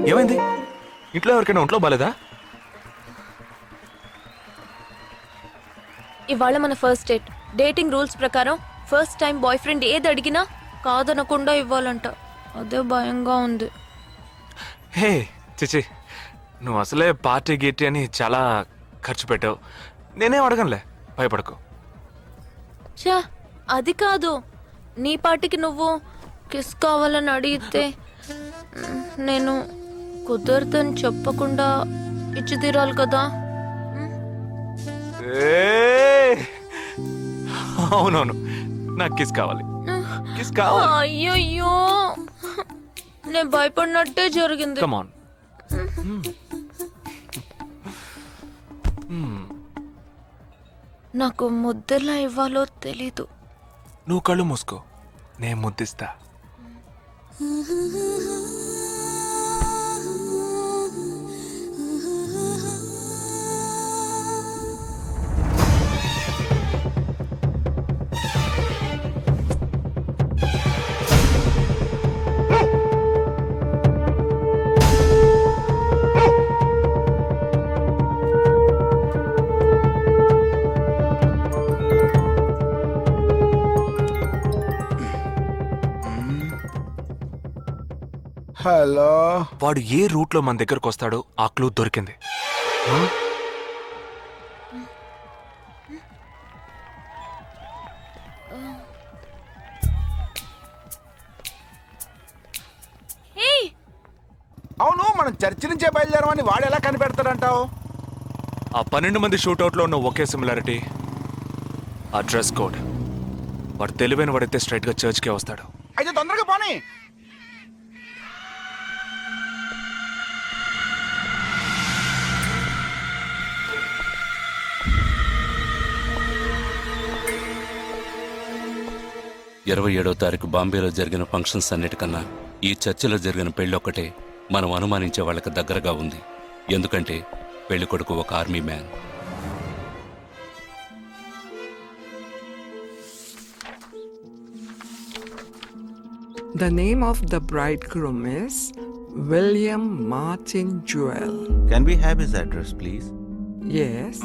ఏమైంది? ఇంట్లో ఎవరికైనా ఒంట్లో బాలేదా? ఇవాళ మన ఫస్ట్ డేట్. డేటింగ్ రూల్స్ ప్రకారం ఫస్ట్ టైం బాయ్ ఫ్రెండ్ ఏది అడిగినా కాదనకుండా ఇవ్వాలంట. అదే భయంగా ఉంది. హే చిచి, నువ్వు అసలే పార్టీ గీటీ అని చాలా ఖర్చు పెట్టావు. నేనేం అడగనులే, భయపడకు. చా, అది కాదు. నీ పాటికి నువ్వు కిస్ కావాలని అడిగితే నేను కుదరదని చెప్పకుండా ఇచ్చి తీరాలి కదా. అవునవును, నాకు కిస్ కావాలి. కిస్ కావాలి. అయ్యయ్యో, నేను భయపడినట్టే జరిగింది. Come on. నాకు ముద్దెలా ఇవ్వాలో తెలీదు. నువ్వు కళ్ళు మూసుకో, నేను ముద్దిస్తా. హలో. వాడు ఏ రూట్ లో మన దగ్గరకు వస్తాడో ఆ క్లూ దొరికింది. అవును, మనం చర్చి నుంచే బయలుదేరమని వాడు ఎలా కనిపెడతాడంటావు? ఆ 12 మంది షూట్అవుట్ లో ఉన్న ఒకే సిమిలారిటీ, ఆ డ్రెస్ కోడ్. వాడు తెలివైన వాడైతే స్ట్రైట్ గా చర్చ్ కే వస్తాడు. అయితే తొందరగా పోనీ. ఇరవై 27వ తారీఖు బాంబేలో జరిగిన ఫంక్షన్స్ అన్నిటికన్నా ఈ చర్చిలో జరిగిన పెళ్ళొక్కటే మనం అనుమానించే వాళ్ళకి దగ్గరగా ఉంది. ఎందుకంటే పెళ్లి కొడుకు ఒక army man. The name of the bridegroom is William Martin Jewell. Can we have his address, please? Yes,